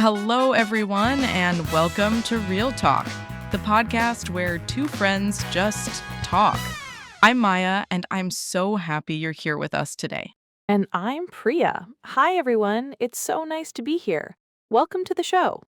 Hello, everyone, and welcome to Real Talk, the podcast where two friends just talk. I'm Maya, and I'm so happy you're here with us today. And I'm Priya. Hi, everyone. It's so nice to be here. Welcome to the show.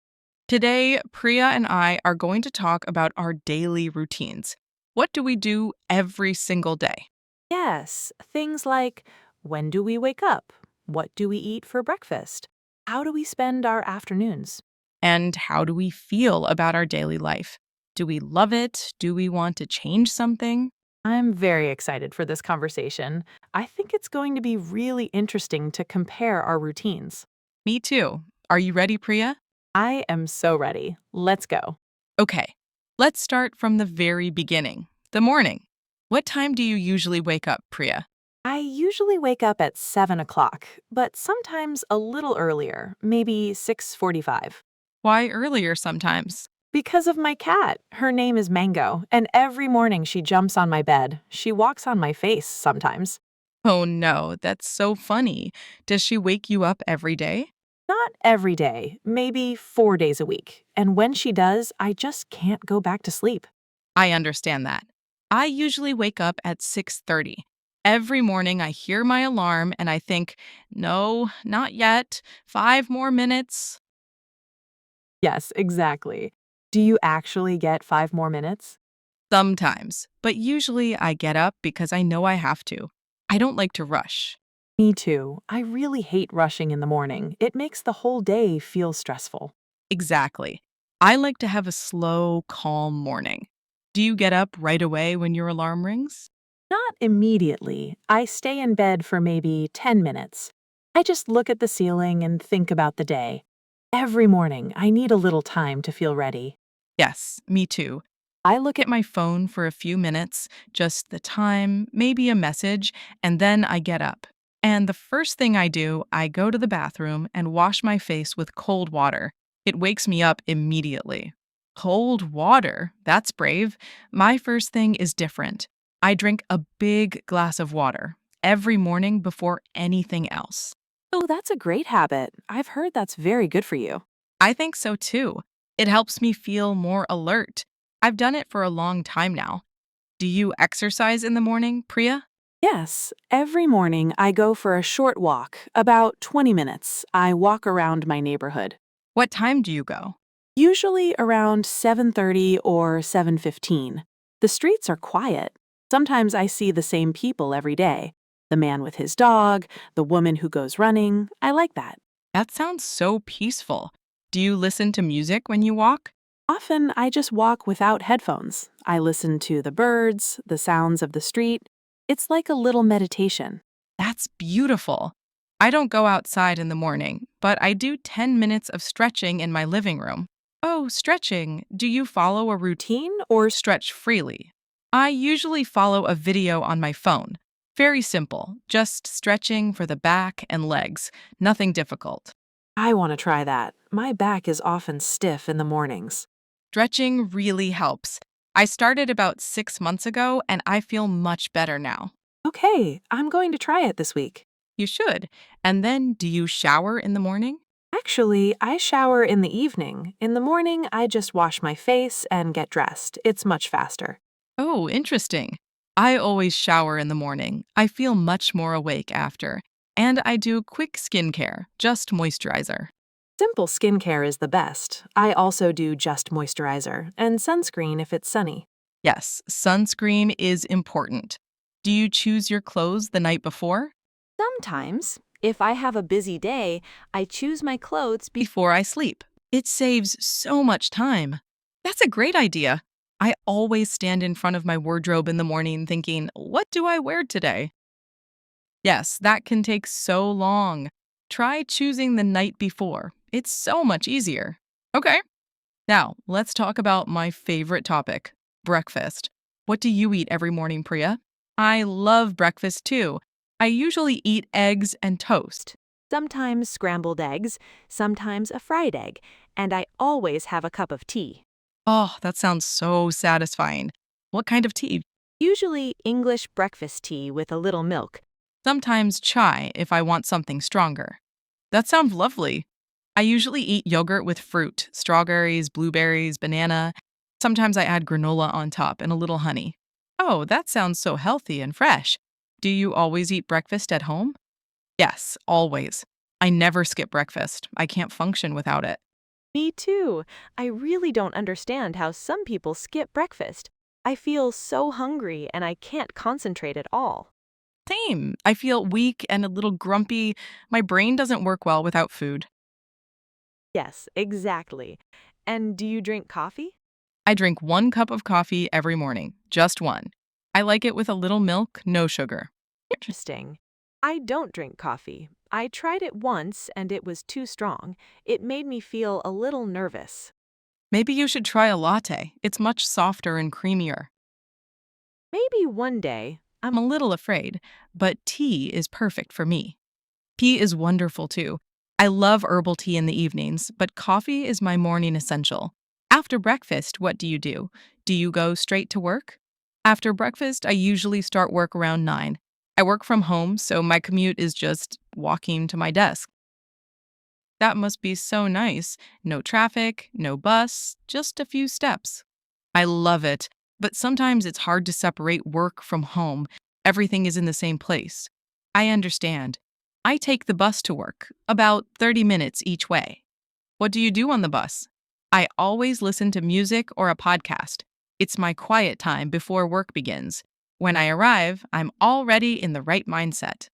Today, Priya and I are going to talk about our daily routines. What do we do every single day? Yes, things like when do we wake up? What do we eat for breakfast? How do we spend our afternoons? And how do we feel about our daily life? Do we love it? Do we want to change something? I'm very excited for this conversation. I think it's going to be really interesting to compare our routines. Me too. Are you ready, Priya? I am so ready. Let's go. Okay, let's start from the very beginning, the morning. What time do you usually wake up, Priya? I usually wake up at 7 o'clock, but sometimes a little earlier, maybe 6:45. Why earlier sometimes? Because of my cat. Her name is Mango, and every morning she jumps on my bed. She walks on my face sometimes. Oh no, that's so funny. Does she wake you up every day? Not every day, maybe 4 days a week. And when she does, I just can't go back to sleep. I understand that. I usually wake up at 6:30. Every morning I hear my alarm and I think, "No, not yet. 5 more minutes." Yes, exactly. Do you actually get 5 more minutes? Sometimes, but usually I get up because I know I have to. I don't like to rush. Me too. I really hate rushing in the morning. It makes the whole day feel stressful. Exactly. I like to have a slow, calm morning. Do you get up right away when your alarm rings? Not immediately. I stay in bed for maybe 10 minutes. I just look at the ceiling and think about the day. Every morning, I need a little time to feel ready. Yes, me too. I look at my phone for a few minutes, just the time, maybe a message, and then I get up. And the first thing I do, I go to the bathroom and wash my face with cold water. It wakes me up immediately. Cold water? That's brave. My first thing is different. I drink a big glass of water every morning before anything else. Oh, that's a great habit. I've heard that's very good for you. I think so too. It helps me feel more alert. I've done it for a long time now. Do you exercise in the morning, Priya? Yes, every morning I go for a short walk, about 20 minutes. I walk around my neighborhood. What time do you go? Usually around 7:30 or 7:15. The streets are quiet. Sometimes I see the same people every day. The man with his dog, the woman who goes running. I like that. That sounds so peaceful. Do you listen to music when you walk? Often I just walk without headphones. I listen to the birds, the sounds of the street. It's like a little meditation. That's beautiful. I don't go outside in the morning, but I do 10 minutes of stretching in my living room. Oh, stretching. Do you follow a routine or stretch freely? I usually follow a video on my phone. Very simple, just stretching for the back and legs, nothing difficult. I want to try that. My back is often stiff in the mornings. Stretching really helps. I started about 6 months ago and I feel much better now. Okay, I'm going to try it this week. You should. And then, do you shower in the morning? Actually, I shower in the evening. In the morning, I just wash my face and get dressed. It's much faster. Oh, interesting. I always shower in the morning. I feel much more awake after. And I do quick skincare, just moisturizer. Simple skincare is the best. I also do just moisturizer and sunscreen if it's sunny. Yes, sunscreen is important. Do you choose your clothes the night before? Sometimes, if I have a busy day, I choose my clothes Before I sleep. It saves so much time. That's a great idea. I always stand in front of my wardrobe in the morning thinking, what do I wear today? Yes, that can take so long. Try choosing the night before. It's so much easier. Okay, now let's talk about my favorite topic, breakfast. What do you eat every morning, Priya? I love breakfast too. I usually eat eggs and toast. sometimes scrambled eggs, sometimes a fried egg, and I always have a cup of tea. Oh, that sounds so satisfying. What kind of tea? Usually English breakfast tea with a little milk. Sometimes chai if I want something stronger. That sounds lovely. I usually eat yogurt with fruit, strawberries, blueberries, banana. Sometimes I add granola on top and a little honey. Oh, that sounds so healthy and fresh. Do you always eat breakfast at home? Yes, always. I never skip breakfast. I can't function without it. Me too. I really don't understand how some people skip breakfast. I feel so hungry and I can't concentrate at all. Same. I feel weak and a little grumpy. My brain doesn't work well without food. Yes, exactly. And do you drink coffee? I drink 1 cup of coffee every morning, just one. I like it with a little milk, no sugar. Interesting. I don't drink coffee. I tried it once and it was too strong. It made me feel a little nervous. Maybe you should try a latte. It's much softer and creamier. Maybe one day. I'm a little afraid, but tea is perfect for me. Tea is wonderful too. I love herbal tea in the evenings, but coffee is my morning essential. After breakfast, what do you do? Do you go straight to work? After breakfast, I usually start work around 9. I work from home, so my commute is just walking to my desk. That must be so nice. No traffic, no bus, just a few steps. I love it, but sometimes it's hard to separate work from home. Everything is in the same place. I understand. I take the bus to work, about 30 minutes each way. What do you do on the bus? I always listen to music or a podcast. It's my quiet time before work begins. When I arrive, I'm already in the right mindset.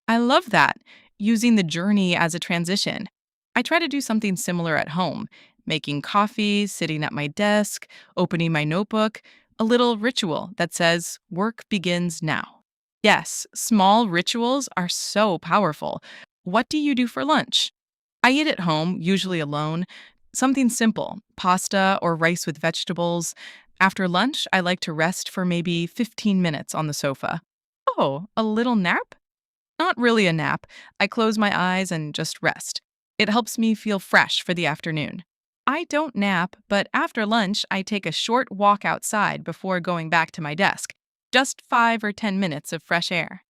I love that, using the journey as a transition. I try to do something similar at home, making coffee, sitting at my desk, opening my notebook, a little ritual that says, work begins now. Yes, small rituals are so powerful. What do you do for lunch? I eat at home, usually alone. Something simple, pasta or rice with vegetables. After lunch, I like to rest for maybe 15 minutes on the sofa. Oh, a little nap? Not really a nap. I close my eyes and just rest. It helps me feel fresh for the afternoon. I don't nap, but after lunch, I take a short walk outside before going back to my desk. Just 5 or 10 minutes of fresh air.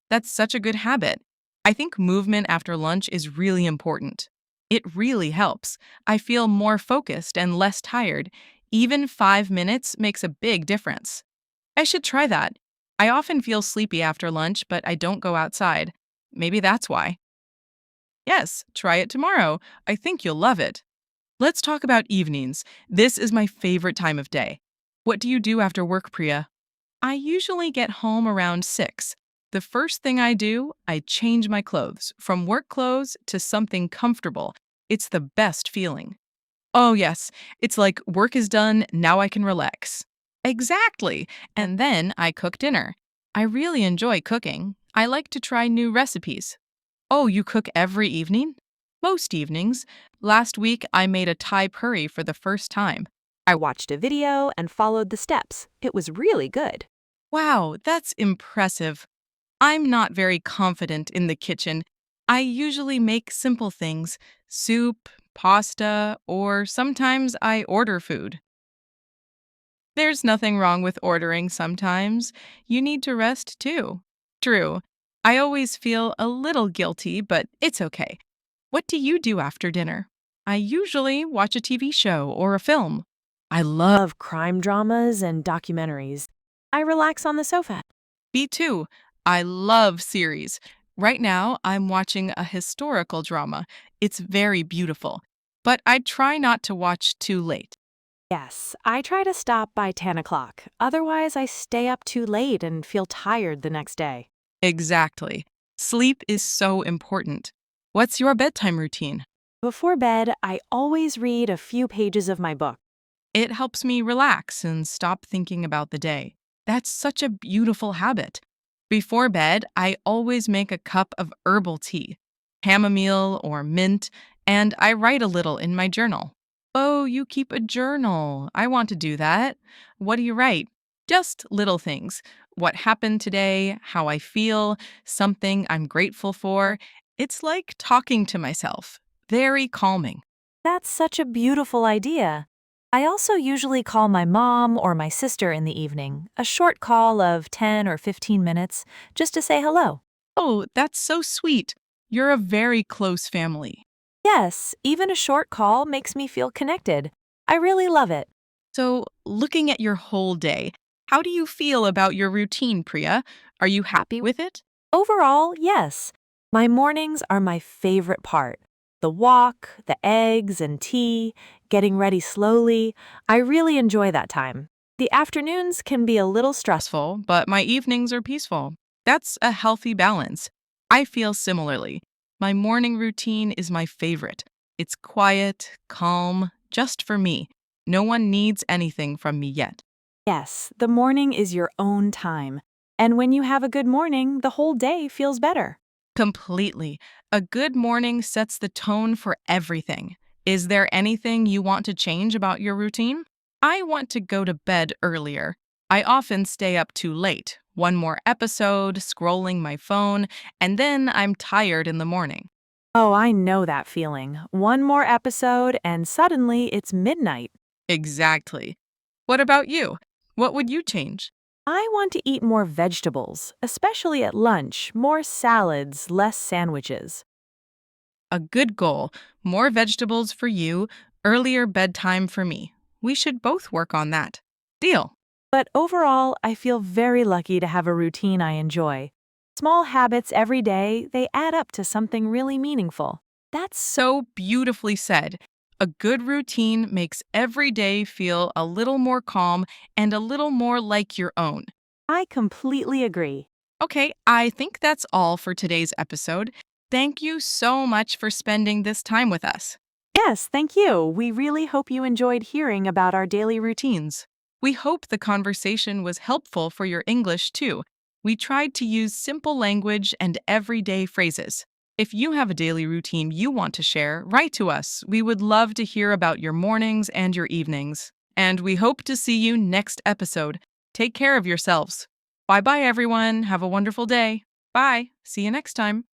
That's such a good habit. I think movement after lunch is really important. It really helps. I feel more focused and less tired. Even 5 minutes makes a big difference. I should try that. I often feel sleepy after lunch, but I don't go outside. Maybe that's why. Yes, try it tomorrow. I think you'll love it. Let's talk about evenings. This is my favorite time of day. What do you do after work, Priya? I usually get home around 6. The first thing I do, I change my clothes from work clothes to something comfortable. It's the best feeling. Oh, yes. It's like work is done, now I can relax. Exactly. And then I cook dinner. I really enjoy cooking. I like to try new recipes. Oh, you cook every evening? Most evenings. Last week, I made a Thai curry for the first time. I watched a video and followed the steps. It was really good. Wow, that's impressive. I'm not very confident in the kitchen. I usually make simple things soup, pasta, or sometimes I order food. There's nothing wrong with ordering sometimes. You need to rest too. True. I always feel a little guilty, but it's okay. What do you do after dinner? I usually watch a TV show or a film. I love Love crime dramas and documentaries. I relax on the sofa. Me too. I love series. Right now, I'm watching a historical drama. It's very beautiful, but I try not to watch too late. Yes, I try to stop by 10 o'clock. Otherwise, I stay up too late and feel tired the next day. Exactly. Sleep is so important. What's your bedtime routine? Before bed, I always read a few pages of my book. It helps me relax and stop thinking about the day. That's such a beautiful habit. Before bed, I always make a cup of herbal tea, chamomile or mint, and I write a little in my journal. Oh, you keep a journal. I want to do that. What do you write? Just little things. What happened today, how I feel, something I'm grateful for. It's like talking to myself. Very calming. That's such a beautiful idea. I also usually call my mom or my sister in the evening, a short call of 10 or 15 minutes, just to say hello. Oh, that's so sweet. You're a very close family. Yes, even a short call makes me feel connected. I really love it. So, looking at your whole day, how do you feel about your routine, Priya? Are you happy with it? Overall, yes. My mornings are my favorite part. The walk, the eggs and tea, getting ready slowly. I really enjoy that time. The afternoons can be a little stressful. Stressful, but my evenings are peaceful. That's a healthy balance. I feel similarly. My morning routine is my favorite. It's quiet, calm, just for me. No one needs anything from me yet. Yes, the morning is your own time. And when you have a good morning, the whole day feels better. Completely. A good morning sets the tone for everything. Is there anything you want to change about your routine? I want to go to bed earlier. I often stay up too late. One more episode, scrolling my phone, and then I'm tired in the morning. Oh, I know that feeling. One more episode, and suddenly it's midnight. Exactly. What about you? What would you change? I want to eat more vegetables, especially at lunch, more salads, less sandwiches. A good goal. More vegetables for you, earlier bedtime for me. We should both work on that. Deal. But overall, I feel very lucky to have a routine I enjoy. Small habits every day, they add up to something really meaningful. That's so beautifully said. A good routine makes every day feel a little more calm and a little more like your own. I completely agree. Okay, I think that's all for today's episode. Thank you so much for spending this time with us. Yes, thank you. We really hope you enjoyed hearing about our daily routine. Teens. We hope the conversation was helpful for your English too. We tried to use simple language and everyday phrases. If you have a daily routine you want to share, write to us. We would love to hear about your mornings and your evenings. And we hope to see you next episode. Take care of yourselves. Bye bye, everyone. Have a wonderful day. Bye. See you next time.